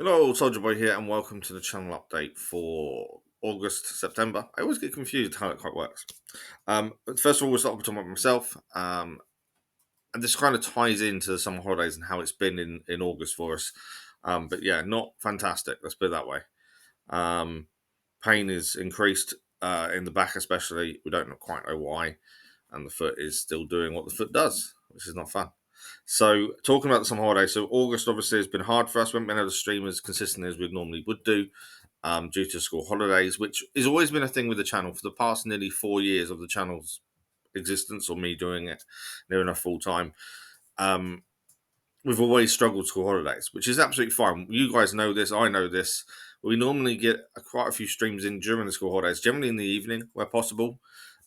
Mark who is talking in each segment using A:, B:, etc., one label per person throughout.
A: Hello, Soldierboy here, and welcome to the channel update for August, September. I always get confused how it quite works. But first of all, we'll start with talking about myself, and this kind of ties into the summer holidays and how it's been in August for us. But yeah, not fantastic, let's put it that way. Um, Pain is increased in the back, especially. We don't quite know why, and the foot is still doing what the foot does, which is not fun. So, talking about the summer holidays, so August obviously has been hard for us. We haven't been able to stream as consistently as we normally would do due to school holidays, which has always been a thing with the channel for the past nearly 4 years of the channel's existence, or me doing it near enough full time. Um, we've always struggled school holidays, which is absolutely fine. You guys know this, I know this. We normally get quite a few streams in during the school holidays, generally in the evening where possible.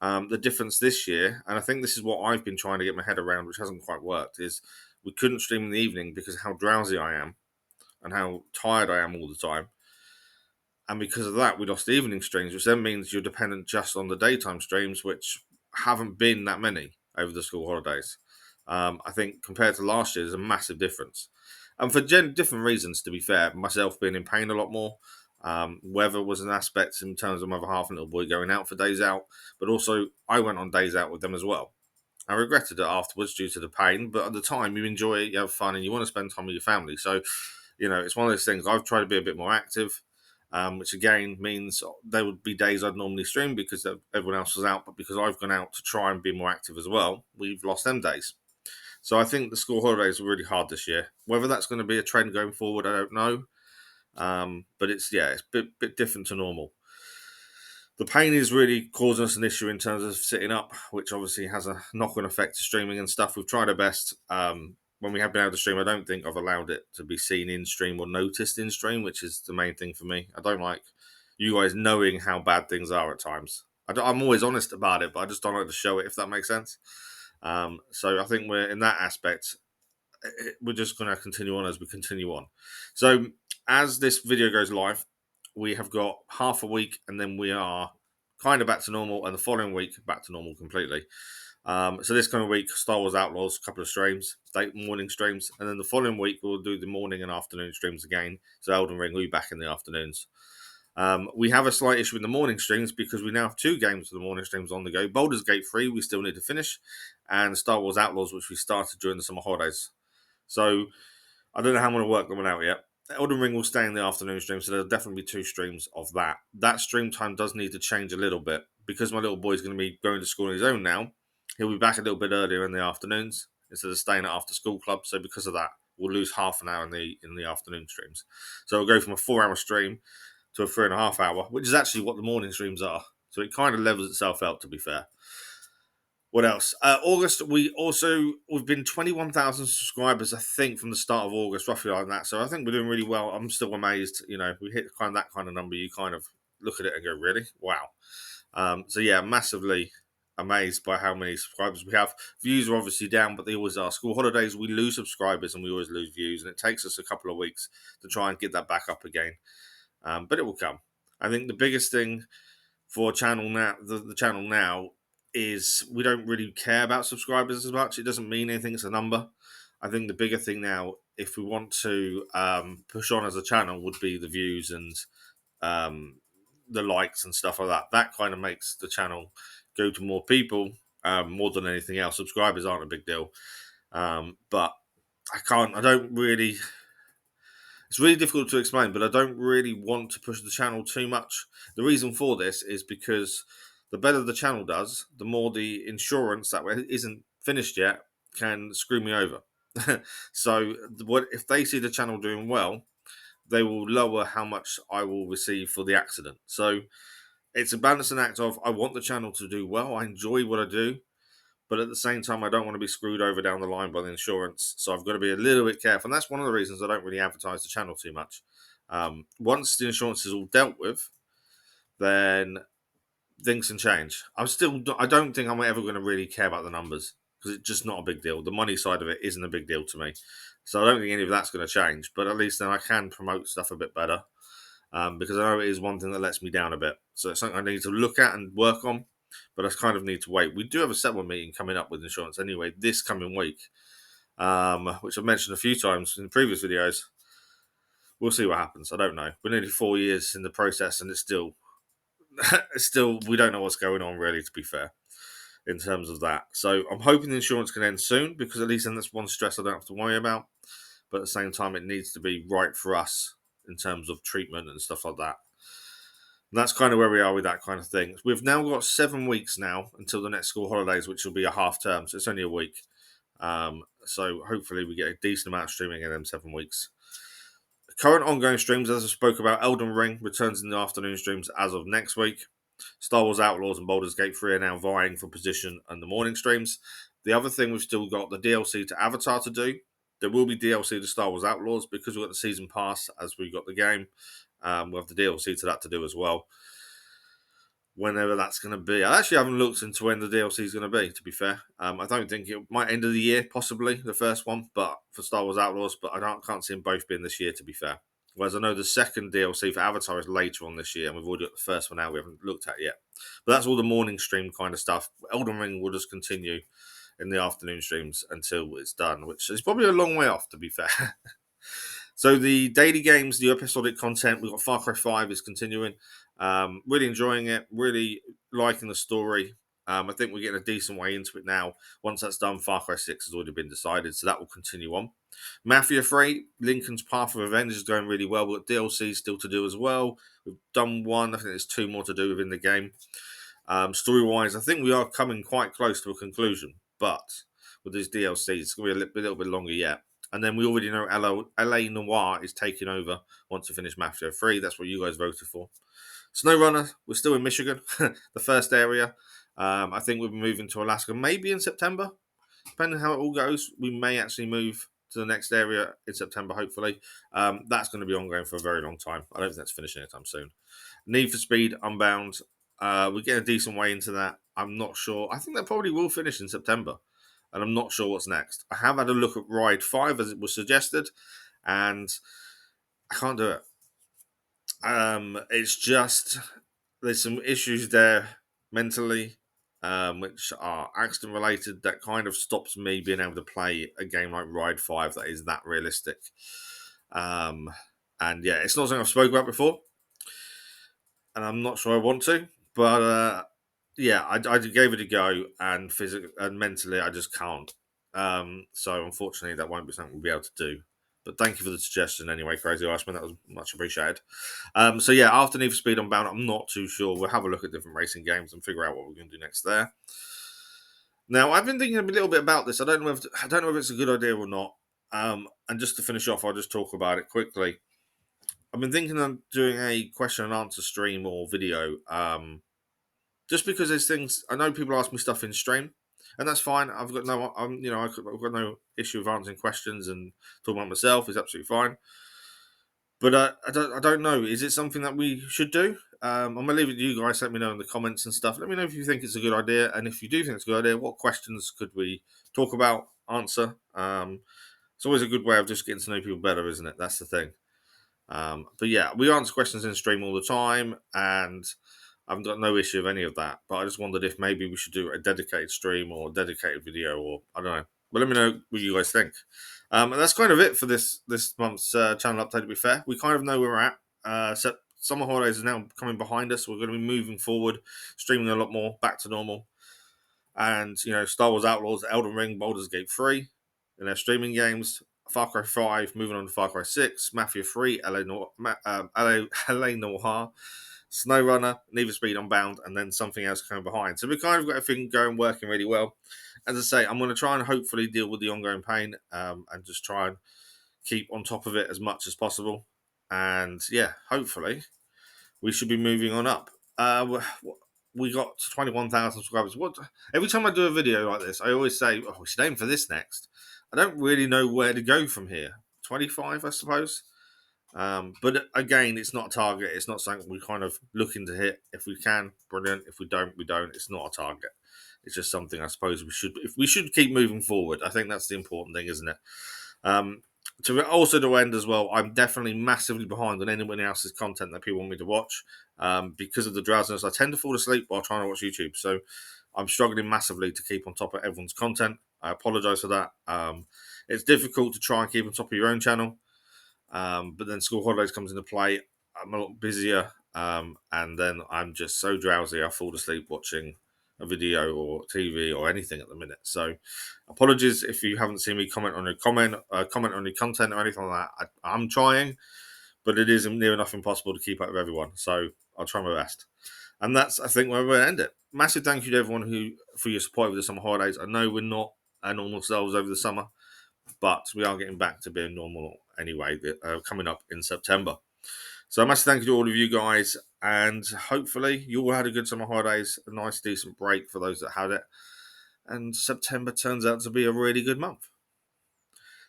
A: The difference this year, and I think this is what I've been trying to get my head around, which hasn't quite worked, is we couldn't stream in the evening because of how drowsy I am and how tired I am all the time. And because of that, we lost the evening streams, which then means you're dependent just on the daytime streams, which haven't been that many over the school holidays. I think compared to last year, there's a massive difference. And for different reasons, to be fair, myself being in pain a lot more. Weather was an aspect in terms of my other half and little boy going out for days out, but also I went on days out with them as well. I regretted it afterwards due to the pain, but at the time you enjoy it, you have fun, and you want to spend time with your family. So, it's one of those things. I've tried to be a bit more active, which again means there would be days I'd normally stream because everyone else was out, but because I've gone out to try and be more active as well, we've lost them days. So I think the school holidays were really hard this year. Whether that's going to be a trend going forward, I don't know. But it's a bit different to normal. The pain is really causing us an issue in terms of sitting up, which obviously has a knock-on effect to streaming and stuff. We've tried our best. When we have been able to stream, I don't think I've allowed it to be seen in stream or noticed in stream, which is the main thing for me. I don't like you guys knowing how bad things are at times. I'm always honest about it, but I just don't like to show it, if that makes sense. So I think we're in that aspect. We're just going to continue on as we continue on. So as this video goes live, we have got half a week, and then we are kind of back to normal, and the following week back to normal completely. So this coming week, Star Wars Outlaws, a couple of streams, morning streams, and then the following week we'll do the morning and afternoon streams again. So Elden Ring will be back in the afternoons. We have a slight issue in the morning streams because we now have two games for the morning streams on the go. Baldur's Gate 3 we still need to finish, and Star Wars Outlaws, which we started during the summer holidays. So I don't know how I'm going to work them out yet. Elden Ring will stay in the afternoon stream, so there'll definitely be two streams of that. That stream time does need to change a little bit because my little boy's going to be going to school on his own now. He'll be back a little bit earlier in the afternoons instead of staying at after school club. So because of that, we'll lose half an hour in the afternoon streams. So we'll go from a 4-hour stream to a 3.5 hour, which is actually what the morning streams are. So it kind of levels itself out, to be fair. What else? August, we've been 21,000 subscribers, I think, from the start of August, roughly like that. So I think we're doing really well. I'm still amazed. We hit that kind of number. You kind of look at it and go, really? Wow. So yeah, massively amazed by how many subscribers we have. Views are obviously down, but they always are. School holidays, we lose subscribers and we always lose views, and it takes us a couple of weeks to try and get that back up again. But it will come. I think the biggest thing for channel now, the channel now, is we don't really care about subscribers as much. It doesn't mean anything. It's a number. I think the bigger thing now, if we want to push on as a channel, would be the views and the likes and stuff like that. That kind of makes the channel go to more people more than anything else. Subscribers aren't a big deal. But I don't really... It's really difficult to explain, but I don't really want to push the channel too much. The reason for this is because the better the channel does, the more the insurance that isn't finished yet can screw me over. So if they see the channel doing well, they will lower how much I will receive for the accident. So it's a balancing act of, I want the channel to do well. I enjoy what I do. But at the same time, I don't want to be screwed over down the line by the insurance. So I've got to be a little bit careful. And that's one of the reasons I don't really advertise the channel too much. Once the insurance is all dealt with, then things can change. I don't think I'm ever going to really care about the numbers because it's just not a big deal. The money side of it isn't a big deal to me. So I don't think any of that's going to change. But at least then I can promote stuff a bit better because I know it is one thing that lets me down a bit. So it's something I need to look at and work on. But I kind of need to wait. We do have a settlement meeting coming up with insurance anyway this coming week, which I've mentioned a few times in previous videos. we'll see what happens. I don't know. We're nearly 4 years in the process, and it's still, we don't know what's going on. Really, to be fair, in terms of that. So I'm hoping the insurance can end soon, because at least then that's one stress I don't have to worry about. But at the same time, it needs to be right for us in terms of treatment and stuff like that. And that's kind of where we are with that kind of thing. We've now got 7 weeks now until the next school holidays, which will be a half term, so it's only a week. So hopefully we get a decent amount of streaming in them 7 weeks. Current ongoing streams, as I spoke about, Elden Ring returns in the afternoon streams as of next week. Star Wars Outlaws and Baldur's Gate 3 are now vying for position in the morning streams. The other thing, we've still got the DLC to Avatar to do. There will be DLC to Star Wars Outlaws, because we've got the season pass as we got the game. We'll have the DLC to that to do as well, whenever that's going to be. I actually haven't looked into when the DLC is going to be, to be fair. I don't think it might end of the year, possibly, the first one, but for Star Wars Outlaws, but I can't see them both being this year, to be fair. Whereas I know the second DLC for Avatar is later on this year, and we've already got the first one out we haven't looked at yet. But that's all the morning stream kind of stuff. Elden Ring will just continue in the afternoon streams until it's done, which is probably a long way off, to be fair. So the daily games, the episodic content, we've got Far Cry 5 is continuing. Really enjoying it, really liking the story. I think we're getting a decent way into it now. Once that's done, Far Cry 6 has already been decided, so that will continue on. Mafia 3, Lincoln's Path of Revenge is going really well. We've got DLC still to do as well. We've done one. I think there's 2 more to do within the game. Story-wise, I think we are coming quite close to a conclusion, but with these DLCs, it's going to be a little bit longer yet. And then we already know LA Noire is taking over once we finish Mafia 3. That's what you guys voted for. SnowRunner, we're still in Michigan, the first area. I think we'll be moving to Alaska maybe in September. Depending on how it all goes, we may actually move to the next area in September, hopefully. That's going to be ongoing for a very long time. I don't think that's finishing anytime soon. Need for Speed Unbound. We're getting a decent way into that. I'm not sure. I think that probably will finish in September, and I'm not sure what's next. I have had a look at Ride 5 as it was suggested, and I can't do it. It's just, there's some issues there mentally, which are accident related, that kind of stops me being able to play a game like Ride 5 that is that realistic. And yeah, it's not something I've spoken about before, and I'm not sure I want to, but yeah, I gave it a go, and physically and mentally I just can't. So unfortunately, that won't be something we'll be able to do. But thank you for the suggestion anyway, Crazy Iceman. That was much appreciated. So yeah, after Need for Speed Unbound, I'm not too sure. We'll have a look at different racing games and figure out what we're going to do next there. Now, I've been thinking a little bit about this. I don't know if it's a good idea or not. And just to finish off, I'll just talk about it quickly. I've been thinking of doing a question and answer stream or video. Just because there's things, I know people ask me stuff in stream, and that's fine. I've got no issue with answering questions and talking about myself. It's absolutely fine. But I don't know. Is it something that we should do? I'm gonna leave it to you guys. Let me know in the comments and stuff. Let me know if you think it's a good idea, and if you do think it's a good idea, what questions could we talk about, answer? It's always a good way of just getting to know people better, isn't it? That's the thing. But yeah, we answer questions in stream all the time, and I've got no issue with any of that. But I just wondered if maybe we should do a dedicated stream or a dedicated video, or I don't know. But let me know what you guys think. And that's kind of it for this month's channel update, to be fair. We kind of know where we're at. So summer holidays are now coming behind us. We're going to be moving forward, streaming a lot more, back to normal. And, Star Wars Outlaws, Elden Ring, Baldur's Gate 3 in their streaming games. Far Cry 5, moving on to Far Cry 6, Mafia 3, LA Noire, SnowRunner, Need for Speed Unbound, and then something else coming behind. So we've kind of got everything going, working really well. As I say, I'm going to try and hopefully deal with the ongoing pain, and just try and keep on top of it as much as possible. And yeah, hopefully we should be moving on up. We got 21,000 subscribers. Every time I do a video like this, I always say, we should aim for this next. I don't really know where to go from here. 25, I suppose. But again, it's not a target. It's not something we kind of looking to hit. If we can, brilliant. If we don't, we don't. It's not a target. It's just something I suppose we should keep moving forward. I think that's the important thing, isn't it? To end as well, I'm definitely massively behind on anyone else's content that people want me to watch. Because of the drowsiness, I tend to fall asleep while trying to watch YouTube. So I'm struggling massively to keep on top of everyone's content. I apologise for that. It's difficult to try and keep on top of your own channel. But then school holidays comes into play. I'm a lot busier, and then I'm just so drowsy I fall asleep watching a video or TV or anything at the minute. So, apologies if you haven't seen me comment on your comment on your content or anything like that. I'm trying, but it is near enough impossible to keep up with everyone. So I'll try my best. And that's, I think, where we'll end it. Massive thank you to everyone who for your support over the summer holidays. I know we're not our normal selves over the summer, but we are getting back to being normal anyway, coming up in September. So a massive thank you to all of you guys, and hopefully you all had a good summer holidays, a nice decent break for those that had it, and September turns out to be a really good month.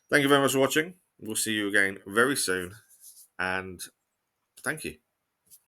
A: Thank you very much for watching. We'll see you again very soon, and thank you.